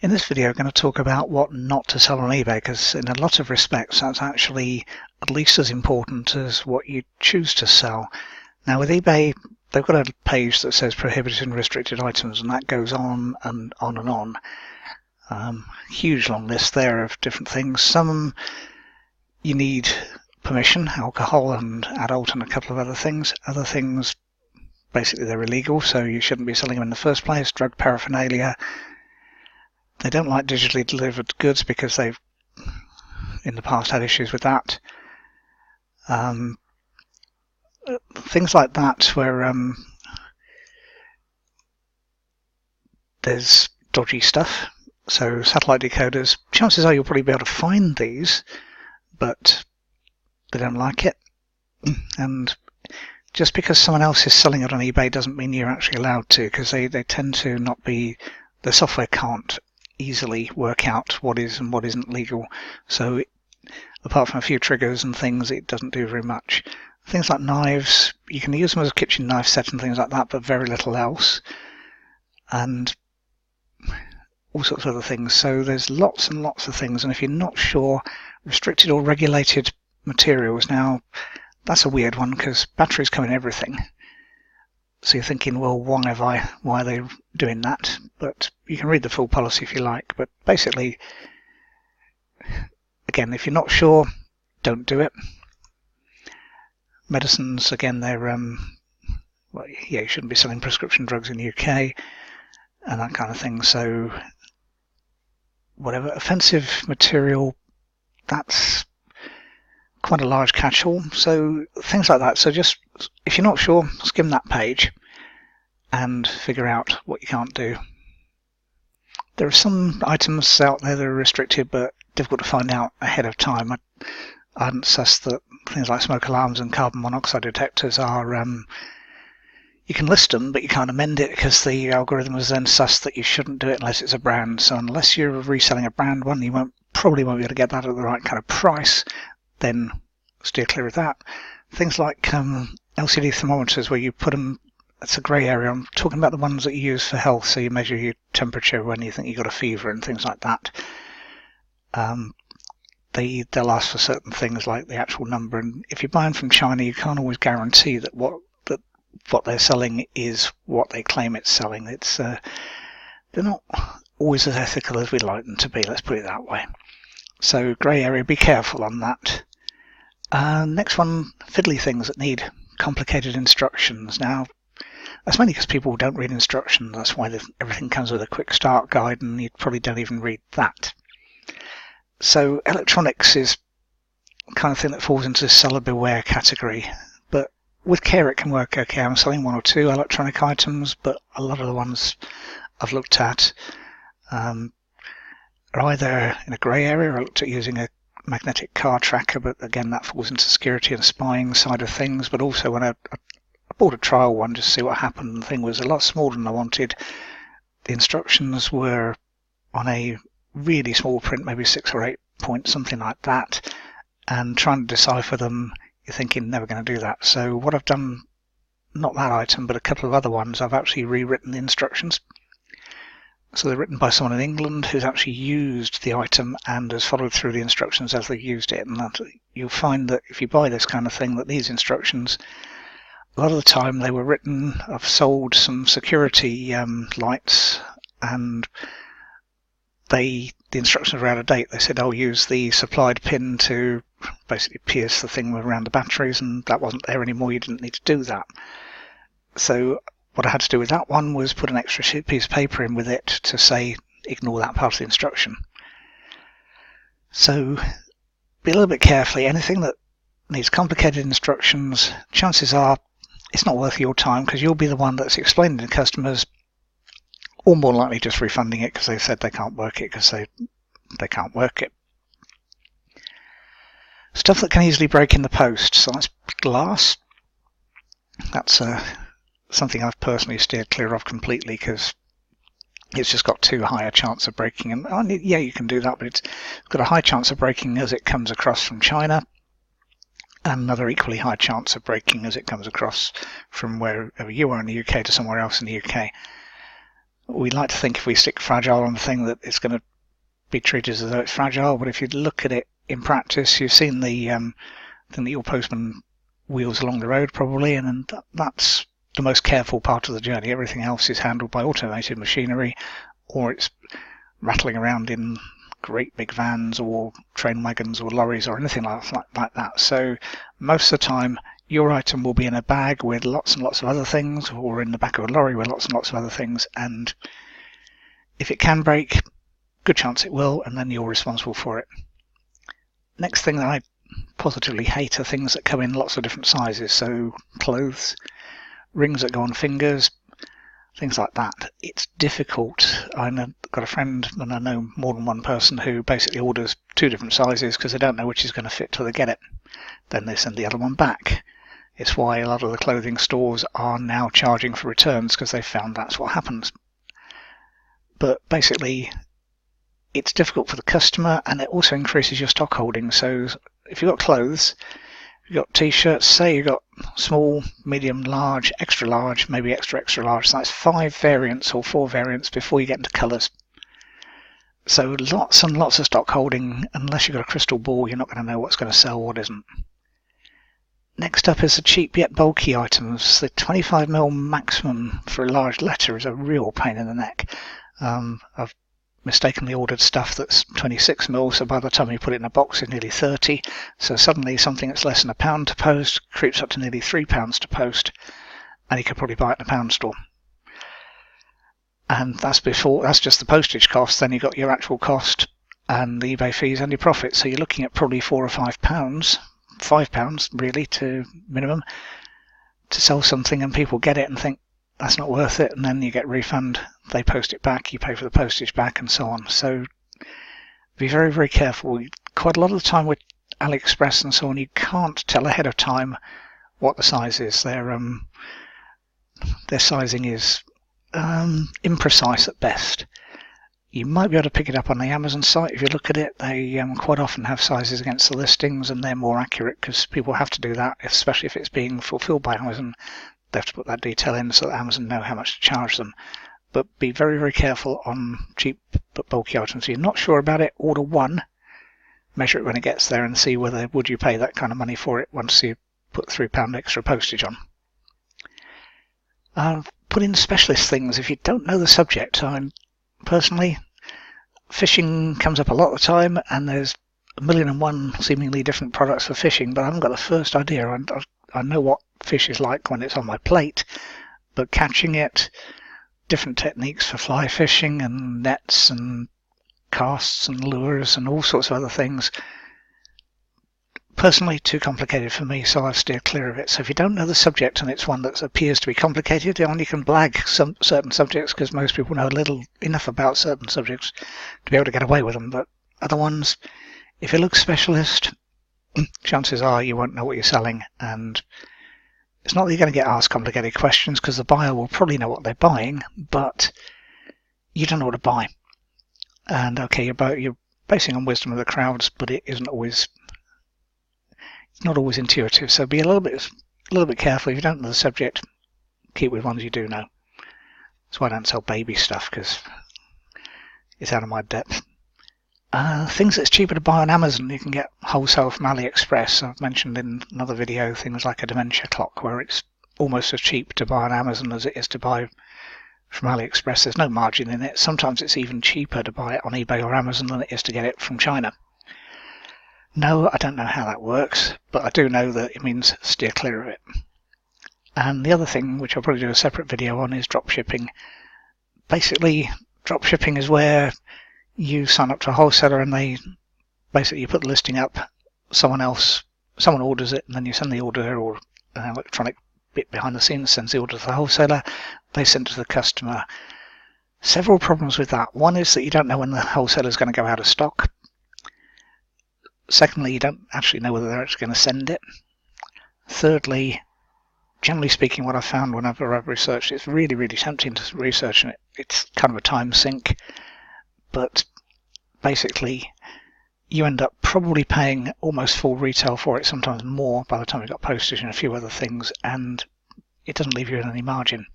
In this video I'm going to talk about what not to sell on eBay, because in a lot of respects that's actually at least as important as what you choose to sell. Now with eBay they've got a page that says prohibited and restricted items, and that goes on and on and on. Huge long list there of different things. Some you need permission, alcohol and adult and a couple of other things. Other things basically they're illegal, so you shouldn't be selling them in the first place. Drug paraphernalia. They don't like digitally delivered goods because they've in the past had issues with that. Things like that where there's dodgy stuff. So satellite decoders, chances are you'll probably be able to find these, but they don't like it. And just because someone else is selling it on eBay doesn't mean you're actually allowed to, because they tend to not be, the software can't easily work out what is and what isn't legal. So apart from a few triggers and things, it doesn't do very much. Things like knives, you can use them as a kitchen knife set and things like that, but very little else. And all sorts of other things. So there's lots and lots of things, and if you're not sure, restricted or regulated materials, now that's a weird one because batteries come in everything. So you're thinking, well, why are they doing that? But you can read the full policy if you like. But basically, again, if you're not sure, don't do it. Medicines, again, they're well, yeah, you shouldn't be selling prescription drugs in the UK and that kind of thing. So whatever offensive material, that's quite a large catch-all. So things like that. So just if you're not sure, skim that page and figure out what you can't do. There are some items out there that are restricted but difficult to find out ahead of time. I hadn't sussed that things like smoke alarms and carbon monoxide detectors are you can list them but you can't amend it because the algorithm has then sussed that you shouldn't do it unless it's a brand. So unless you're reselling a brand one, you probably won't be able to get that at the right kind of price. Then steer clear of that. Things like LCD thermometers where you put them, that's a grey area. I'm talking about the ones that you use for health, so you measure your temperature when you think you've got a fever and things like that. They'll ask for certain things like the actual number, and if you're buying from China you can't always guarantee that what they're selling is what they claim it's selling. It's they're not always as ethical as we'd like them to be, let's put it that way. So grey area, be careful on that. Next one, fiddly things that need complicated instructions. Now, that's mainly because people don't read instructions. That's why everything comes with a quick start guide, and you probably don't even read that. So electronics is the kind of thing that falls into the seller beware category. But with care it can work okay. I'm selling one or two electronic items, but a lot of the ones I've looked at are either in a grey area. I looked at using a magnetic car tracker, but again that falls into security and spying side of things. But also when I bought a trial one just to see what happened, the thing was a lot smaller than I wanted. The instructions were on a really small print, maybe 6 or 8 points, something like that, and trying to decipher them, you're thinking never going to do that. So what I've done, not that item but a couple of other ones, I've actually rewritten the instructions. So they're written by someone in England who's actually used the item and has followed through the instructions as they've used it. And you'll find that if you buy this kind of thing, that these instructions, a lot of the time they were written, I've sold some security lights, and the instructions were out of date. They said, I'll use the supplied pin to basically pierce the thing around the batteries, and that wasn't there anymore. You didn't need to do that. So what I had to do with that one was put an extra piece of paper in with it to say, ignore that part of the instruction. So be a little bit careful. Anything that needs complicated instructions, chances are it's not worth your time, because you'll be the one that's explaining to customers, or more likely just refunding it because they said they can't work it because they can't work it. Stuff that can easily break in the post. So that's glass. That's something I've personally steered clear of completely because it's just got too high a chance of breaking. And yeah, you can do that, but it's got a high chance of breaking as it comes across from China, and another equally high chance of breaking as it comes across from wherever you are in the UK to somewhere else in the UK. We like to think if we stick fragile on the thing that it's going to be treated as though it's fragile, but if you look at it in practice, you've seen the thing that your postman wheels along the road probably, and that's the most careful part of the journey. Everything else is handled by automated machinery, or it's rattling around in great big vans or train wagons or lorries or anything like that. So most of the time your item will be in a bag with lots and lots of other things, or in the back of a lorry with lots and lots of other things, and if it can break, good chance it will, and then you're responsible for it. Next thing that I positively hate are things that come in lots of different sizes, so clothes, rings that go on fingers, things like that. It's difficult. I've got a friend, and I know more than one person, who basically orders 2 different sizes because they don't know which is going to fit till they get it. Then they send the other one back. It's why a lot of the clothing stores are now charging for returns, because they've found that's what happens. But basically, it's difficult for the customer, and it also increases your stock holding. So if you've got clothes, you've got t-shirts, say you've got small, medium, large, extra large, maybe extra, extra large. So that's 5 variants or 4 variants before you get into colours. So lots and lots of stock holding. Unless you've got a crystal ball, you're not going to know what's going to sell, what isn't. Next up is the cheap yet bulky items. The 25mm maximum for a large letter is a real pain in the neck. I've mistakenly ordered stuff that's 26mm, so by the time you put it in a box it's nearly 30. So suddenly something that's less than £1 to post creeps up to nearly £3 to post, and you could probably buy it in a pound store. And that's just the postage cost. Then you've got your actual cost and the eBay fees and your profit. So you're looking at probably £4 or £5, £5 really to minimum, to sell something, and people get it and think that's not worth it, and then you get refund, they post it back, you pay for the postage back, and so on. So be very, very careful. Quite a lot of the time with AliExpress and so on, you can't tell ahead of time what the size is. Their sizing is imprecise at best. You might be able to pick it up on the Amazon site if you look at it. They quite often have sizes against the listings, and they're more accurate because people have to do that, especially if it's being fulfilled by Amazon. They have to put that detail in so that Amazon know how much to charge them. But be very, very careful on cheap but bulky items. If you're not sure about it, order one, measure it when it gets there, and see whether would you pay that kind of money for it once you put £3 extra postage on. Put in specialist things if you don't know the subject. Personally, fishing comes up a lot of the time, and there's 1,000,001 seemingly different products for fishing, but I haven't got the first idea. I know what fish is like when it's on my plate, but catching it, different techniques for fly fishing and nets and casts and lures and all sorts of other things, personally too complicated for me, so I've steered clear of it. So if you don't know the subject and it's one that appears to be complicated, then you can blag some certain subjects, because most people know enough about certain subjects to be able to get away with them. But other ones, if it looks specialist, chances are you won't know what you're selling. And it's not that you're going to get asked complicated questions, because the buyer will probably know what they're buying, but you don't know what to buy. And okay, you're basing on wisdom of the crowds, but it isn't always. It's not always intuitive, so be a little bit careful. If you don't know the subject, keep with ones you do know. That's why I don't sell baby stuff, because it's out of my depth. Things that's cheaper to buy on Amazon, you can get wholesale from AliExpress. I've mentioned in another video things like a dementia clock, where it's almost as cheap to buy on Amazon as it is to buy from AliExpress. There's no margin in it. Sometimes it's even cheaper to buy it on eBay or Amazon than it is to get it from China. No, I don't know how that works, but I do know that it means steer clear of it. And the other thing, which I'll probably do a separate video on, is drop shipping. Basically, drop shipping is where you sign up to a wholesaler and you put the listing up, someone orders it, and then you send the order, or an electronic bit behind the scenes sends the order to the wholesaler, they send it to the customer. Several problems with that. One is that you don't know when the wholesaler is going to go out of stock. Secondly, you don't actually know whether they're actually going to send it. Thirdly, generally speaking, what I've found whenever I've researched, it's really, really tempting to research, and it's kind of a time sink. But basically, you end up probably paying almost full retail for it, sometimes more, by the time you've got postage and a few other things, and it doesn't leave you in any margin.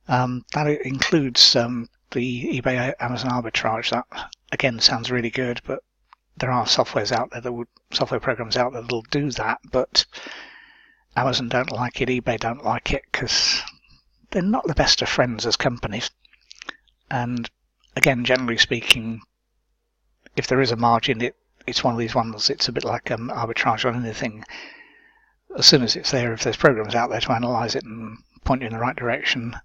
That includes the eBay Amazon arbitrage, that again sounds really good, but there are software programs out there that'll do that, but Amazon don't like it, eBay don't like it, because they're not the best of friends as companies. And again, generally speaking, if there is a margin, it's one of these ones, it's a bit like arbitrage on anything. As soon as it's there, if there's programs out there to analyze it and point you in the right direction,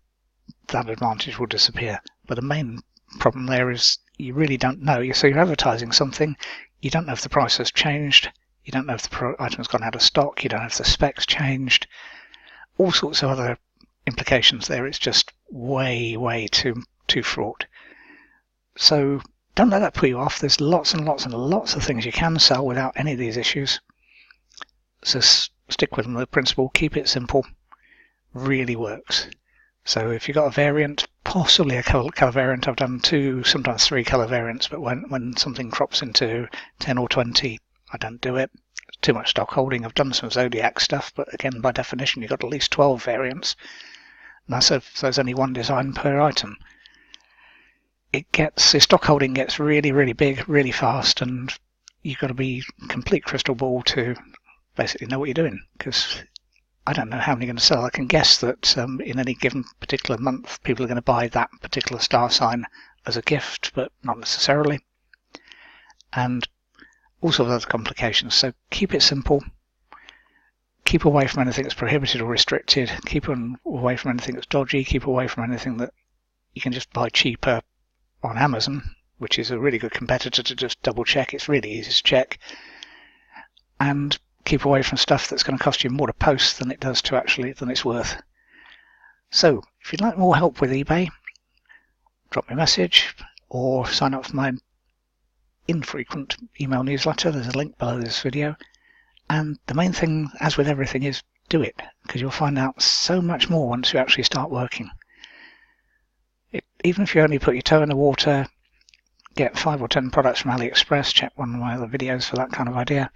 that advantage will disappear. But the main problem there is you really don't know. So you're advertising something, you don't know if the price has changed, you don't know if the item's gone out of stock, you don't know if the spec's changed, all sorts of other implications there. It's just way too fraught. So don't let that put you off. There's lots and lots of things you can sell without any of these issues. So stick with them. The principle, keep it simple, really works. So if you've got a variant, possibly a colour variant, I've done 2, sometimes 3 colour variants, but when something crops into 10 or 20, I don't do it. It's too much stock holding. I've done some Zodiac stuff, but again, by definition, you've got at least 12 variants. And so there's only one design per item. The stock holding gets really big, really fast, and you've got to be complete crystal ball to basically know what you're doing, because I don't know how many you're going to sell. I can guess that in any given particular month, people are going to buy that particular star sign as a gift, but not necessarily. And all sorts of other complications. So keep it simple. Keep away from anything that's prohibited or restricted. Keep away from anything that's dodgy. Keep away from anything that you can just buy cheaper on Amazon, which is a really good competitor to just double check. It's really easy to check. And keep away from stuff that's going to cost you more to post than it does than it's worth. So if you'd like more help with eBay, drop me a message or sign up for my infrequent email newsletter. There's a link below this video. And the main thing, as with everything, is do it, because you'll find out so much more once you actually start working. Even if you only put your toe in the water, get 5 or 10 products from AliExpress, check one of my other videos for that kind of idea,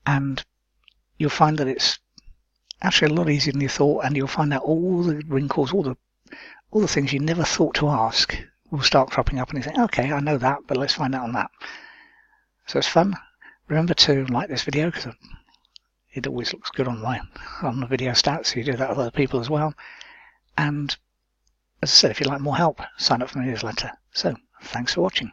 and you'll find that it's actually a lot easier than you thought, and you'll find out all the wrinkles, all the things you never thought to ask will start cropping up, and you think, okay, I know that, but let's find out on that. So it's fun. Remember to like this video, because it always looks good on the video stats, so you do that with other people as well. And as I said, if you'd like more help, sign up for my newsletter. So, thanks for watching.